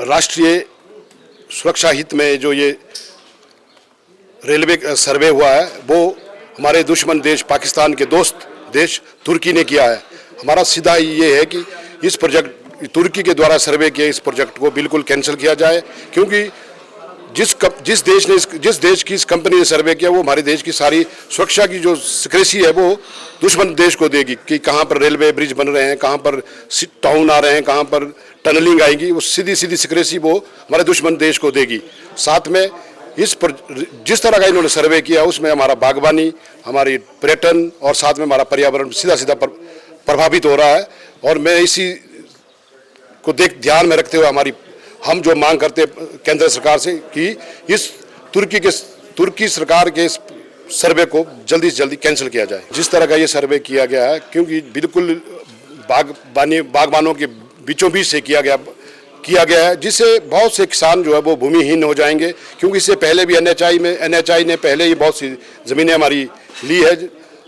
राष्ट्रीय सुरक्षा हित में जो ये रेलवे सर्वे हुआ है वो हमारे दुश्मन देश पाकिस्तान के दोस्त देश तुर्की ने किया है। हमारा सीधा ये है कि इस प्रोजेक्ट तुर्की के द्वारा सर्वे किए इस प्रोजेक्ट को बिल्कुल कैंसिल किया जाए, क्योंकि जिस देश की इस कंपनी ने सर्वे किया वो हमारे देश की सारी सुरक्षा की जो सिक्रेसी है वो दुश्मन देश को देगी कि कहाँ पर रेलवे ब्रिज बन रहे हैं, कहाँ पर टाउन आ रहे हैं, कहाँ पर टनलिंग आएगी, वो सीधी सिक्रेसी वो हमारे दुश्मन देश को देगी। साथ में जिस तरह का इन्होंने सर्वे किया उसमें हमारा बागवानी, हमारी पर्यटन और साथ में हमारा पर्यावरण सीधा प्रभावित हो रहा है। और मैं इसी को ध्यान में रखते हुए हम जो मांग करते हैं केंद्र सरकार से कि इस तुर्की सरकार के इस सर्वे को जल्दी से जल्दी कैंसिल किया जाए। जिस तरह का ये सर्वे किया गया है, क्योंकि बिल्कुल बागबानों के बीचों बीच से किया गया है, जिससे बहुत से किसान जो है वो भूमिहीन हो जाएंगे, क्योंकि इससे पहले भी एनएचआई ने पहले ही बहुत सी ज़मीनें हमारी ली है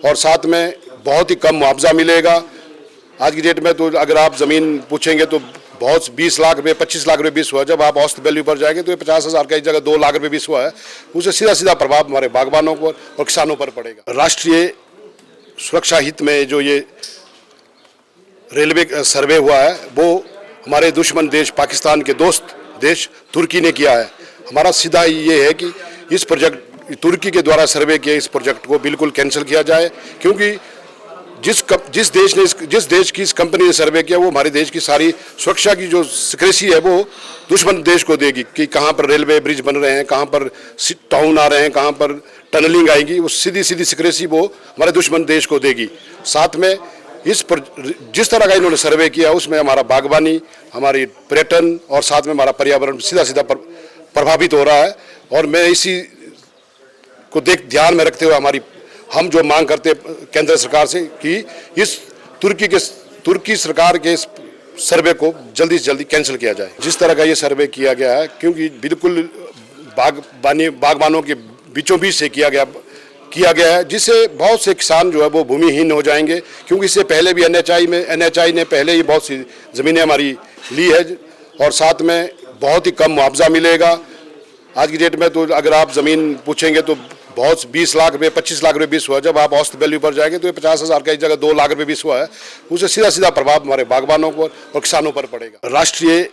और साथ में बहुत ही कम मुआवजा मिलेगा। आज की डेट में तो अगर आप ज़मीन पूछेंगे तो बहुत 20 लाख रुपये 25 लाख रुपये बीस हुआ, जब आप औसत वैल्यू पर जाएंगे तो ये 50,000 का एक जगह 2 लाख रुपये बीस हुआ है। उससे सीधा प्रभाव हमारे बागबानों को और किसानों पर पड़ेगा। राष्ट्रीय सुरक्षा हित में जो ये रेलवे सर्वे हुआ है वो हमारे दुश्मन देश पाकिस्तान के दोस्त देश तुर्की ने किया है। हमारा सीधा ये है कि इस प्रोजेक्ट तुर्की के द्वारा सर्वे किए इस प्रोजेक्ट को बिल्कुल कैंसिल किया जाए, क्योंकि जिस देश की इस कंपनी ने सर्वे किया वो हमारे देश की सारी सुरक्षा की जो सिक्रेसी है वो दुश्मन देश को देगी कि कहाँ पर रेलवे ब्रिज बन रहे हैं, कहाँ पर टाउन आ रहे हैं, कहाँ पर टनलिंग आएगी, वो सीधी सिक्रेसी वो हमारे दुश्मन देश को देगी। साथ में जिस तरह का इन्होंने सर्वे किया उसमें हमारा बागवानी, हमारी पर्यटन और साथ में हमारा पर्यावरण सीधा प्रभावित हो रहा है। और मैं इसी को ध्यान में रखते हुए हम जो मांग करते हैं केंद्र सरकार से कि इस तुर्की सरकार के इस सर्वे को जल्दी से जल्दी कैंसिल किया जाए। जिस तरह का ये सर्वे किया गया है, क्योंकि बिल्कुल बागबानों के बीचों बीच से किया गया है, जिससे बहुत से किसान जो है वो भूमिहीन हो जाएंगे, क्योंकि इससे पहले भी एनएचआई ने पहले ही बहुत सी ज़मीनें हमारी ली है और साथ में बहुत ही कम मुआवजा मिलेगा। आज की डेट में तो अगर आप ज़मीन पूछेंगे तो बहुत 20 लाख रुपये 25 लाख रुपये बीस हुआ, जब आप औसत वैल्यू पर जाएंगे तो ये 50,000 का एक जगह 2 लाख रुपये बीस हुआ है। उससे सीधा प्रभाव हमारे बागबानों को और किसानों पर पड़ेगा। राष्ट्रीय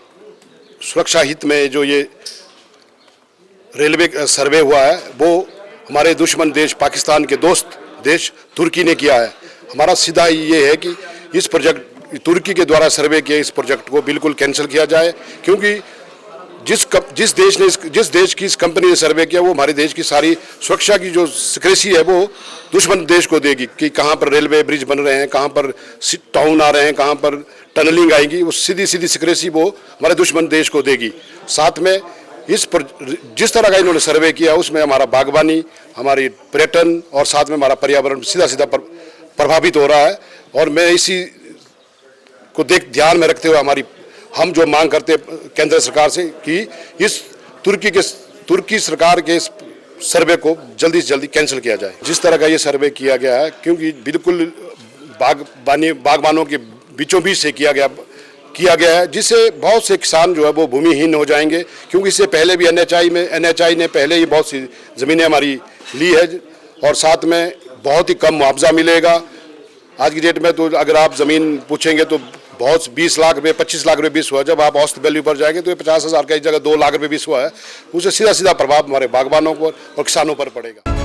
सुरक्षा हित में जो ये रेलवे सर्वे हुआ है वो हमारे दुश्मन देश पाकिस्तान के दोस्त देश तुर्की ने किया है। हमारा सीधा ये है कि इस प्रोजेक्ट तुर्की के द्वारा सर्वे किए इस प्रोजेक्ट को बिल्कुल कैंसिल किया जाए, क्योंकि जिस देश की इस कंपनी ने सर्वे किया वो हमारे देश की सारी सुरक्षा की जो सिक्रेसी है वो दुश्मन देश को देगी कि कहाँ पर रेलवे ब्रिज बन रहे हैं, कहाँ पर टाउन आ रहे हैं, कहाँ पर टनलिंग आएगी, वो सीधी सिक्रेसी वो हमारे दुश्मन देश को देगी। साथ में जिस तरह का इन्होंने सर्वे किया उसमें हमारा बागवानी, हमारी पर्यटन और साथ में हमारा पर्यावरण सीधा प्रभावित हो रहा है। और मैं इसी को ध्यान में रखते हुए हम जो मांग करते हैं केंद्र सरकार से कि इस तुर्की सरकार के इस सर्वे को जल्दी से जल्दी कैंसिल किया जाए। जिस तरह का ये सर्वे किया गया है, क्योंकि बिल्कुल बागबानों के बीचों बीच से किया गया है, जिससे बहुत से किसान जो है वो भूमिहीन हो जाएंगे, क्योंकि इससे पहले भी एनएचआई ने पहले ही बहुत सी ज़मीनें हमारी ली है और साथ में बहुत ही कम मुआवजा मिलेगा। आज की डेट में तो अगर आप ज़मीन पूछेंगे तो बहुत 20 लाख रुपये 25 लाख रुपये बीस हुआ, जब आप औसत वैल्यू पर जाएंगे तो ये 50,000 का एक जगह 2 लाख रुपये बीस हुआ है। उससे सीधा प्रभाव हमारे बागबानों को और किसानों पर पड़ेगा।